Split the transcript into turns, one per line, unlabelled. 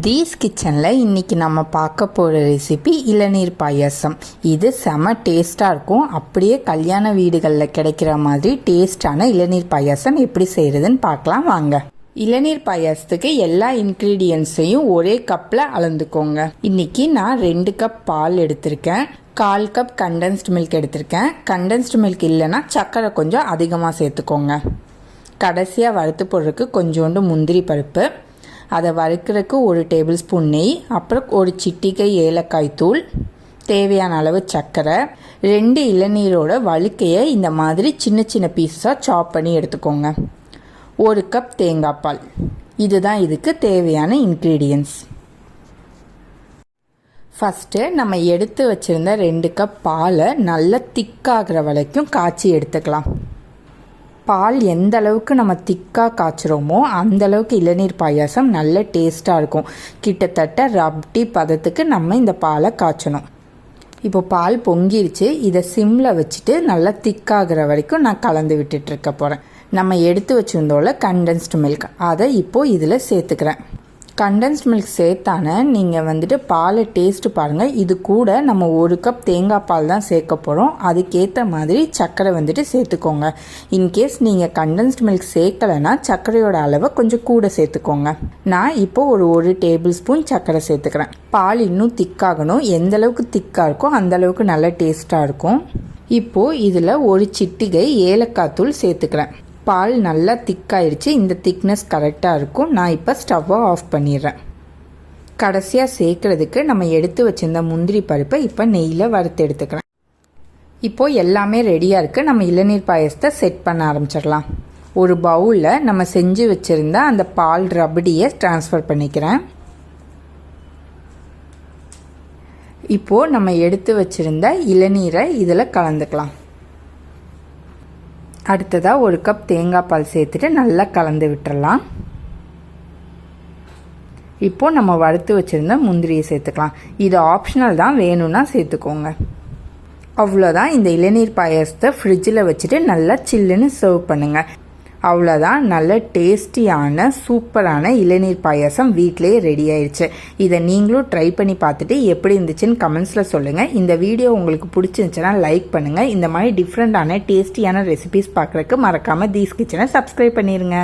These கிச்சனில் இன்றைக்கி நம்ம பார்க்க போகிற ரெசிபி இளநீர் பாயாசம். இது செம டேஸ்ட்டாக இருக்கும். அப்படியே கல்யாண வீடுகளில் கிடைக்கிற மாதிரி டேஸ்டான இளநீர் பாயாசம் எப்படி செய்கிறதுன்னு பார்க்கலாம் வாங்க. இளநீர் பாயாசத்துக்கு எல்லா இன்க்ரீடியன்ஸையும் ஒரே கப்பில் அளந்துக்கோங்க. இன்றைக்கி நான் 2 கப் பால் எடுத்திருக்கேன், 1/4 கப் கண்டென்ஸ்டு மில்க் எடுத்திருக்கேன். கண்டென்ஸ்டு மில்க் இல்லைன்னா சர்க்கரை கொஞ்சம் அதிகமாக சேர்த்துக்கோங்க. கடைசியாக வறுத்து போடுறதுக்கு கொஞ்சோண்டு முந்திரி பருப்பு, அதை வறுக்கிறதுக்கு 1 டேபிள் ஸ்பூன் நெய், அப்புறம் 1 சிட்டிகை ஏலக்காய் தூள், தேவையான அளவு சர்க்கரை, 2 இளநீரோட வழுக்கையை இந்த மாதிரி சின்ன சின்ன பீஸாக சாப் பண்ணி எடுத்துக்கோங்க. 1 கப் தேங்காய் பால். இதுதான் இதுக்கு தேவையான இன்க்ரீடியன்ஸ். ஃபஸ்ட்டு நம்ம எடுத்து வச்சுருந்த 2 கப் பாலை நல்லா திக்காகிற வரைக்கும் காய்ச்சி எடுத்துக்கலாம். பால் எந்த அளவுக்கு நம்ம திக்காக காய்ச்சிரோமோ அந்தளவுக்கு இளநீர் பாயாசம் நல்ல டேஸ்ட்டாக இருக்கும். கிட்டத்தட்ட ரப்டி பதத்துக்கு நம்ம இந்த பாலை காய்ச்சணும். இப்போ பால் பொங்கிருச்சு. இதை சிம்மில் வச்சுட்டு நல்லா திக்காகிற வரைக்கும் நான் கலந்து விட்டுட்ருக்க போகிறேன். நம்ம எடுத்து வச்சுருந்தோம்ல கண்டென்ஸ்டு மில்க், அதை இப்போது இதில் சேர்த்துக்கிறேன். கண்டென்ஸ்ட் மில்க் சேர்த்தான நீங்கள் பாலை டேஸ்ட்டு பாருங்கள். இது கூட நம்ம 1 கப் தேங்காய் பால் தான் சேர்க்க போகிறோம். அதுக்கேற்ற மாதிரி சர்க்கரை சேர்த்துக்கோங்க. இன்கேஸ் நீங்கள் கண்டென்ஸ்ட் மில்க் சேர்க்கலைன்னா சர்க்கரையோட அளவை கொஞ்சம் கூட சேர்த்துக்கோங்க. நான் இப்போது 1 டேபிள் ஸ்பூன் சர்க்கரை சேர்த்துக்கிறேன். பால் இன்னும் திக்காகணும். எந்த அளவுக்கு திக்காக இருக்கோ அந்தளவுக்கு நல்ல டேஸ்ட்டாக இருக்கும். இப்போது இதில் 1 சிட்டிகை ஏலக்காய் தூள் சேர்த்துக்கிறேன். பால் நல்லா திக்காயிடுச்சு. இந்த திக்னஸ் கரெக்டாக இருக்கும். நான் இப்போ ஸ்டவ்வை ஆஃப் பண்ணிடுறேன். கடைசியாக சேர்க்குறதுக்கு நம்ம எடுத்து வச்சுருந்த முந்திரி பருப்பை இப்போ நெய்யில் வறுத்து எடுத்துக்கிறேன். இப்போது எல்லாமே ரெடியாக இருக்குது. நம்ம இளநீர் பாயசத்தை செட் பண்ண ஆரம்பிச்சிடலாம். ஒரு பவுலில் நம்ம செஞ்சு வச்சுருந்த அந்த பால் ரபடியை ட்ரான்ஸ்ஃபர் பண்ணிக்கிறேன். இப்போது நம்ம எடுத்து வச்சுருந்த இளநீரை இதில் கலந்துக்கலாம். அடுத்ததாக 1 கப் தேங்காய் பால் சேர்த்துட்டு நல்லா கலந்து விட்டுறலாம். இப்போது நம்ம வறுத்து வச்சுருந்த முந்திரியை சேர்த்துக்கலாம். இது ஆப்ஷனல் தான், வேணும்னா சேர்த்துக்கோங்க. அவ்வளோதான். இந்த இளநீர் பாயாசத்தை ஃப்ரிட்ஜில் வச்சுட்டு நல்லா சில்லுன்னு சர்வ் பண்ணுங்கள். அவ்வளோதான். நல்ல டேஸ்டியான சூப்பரான இளநீர் பாயாசம் வீட்டிலேயே ரெடி ஆயிடுச்சு. இதை நீங்களும் ட்ரை பண்ணி பார்த்துட்டு எப்படி இருந்துச்சுன்னு கமெண்ட்ஸில் சொல்லுங்கள். இந்த வீடியோ உங்களுக்கு பிடிச்சிருந்துச்சுன்னா லைக் பண்ணுங்கள். இந்த மாதிரி டிஃப்ரெண்ட்டான டேஸ்டியான ரெசிபிஸ் பார்க்குறதுக்கு மறக்காமல் தீஸ் கிச்சனை சப்ஸ்கிரைப் பண்ணிடுங்க.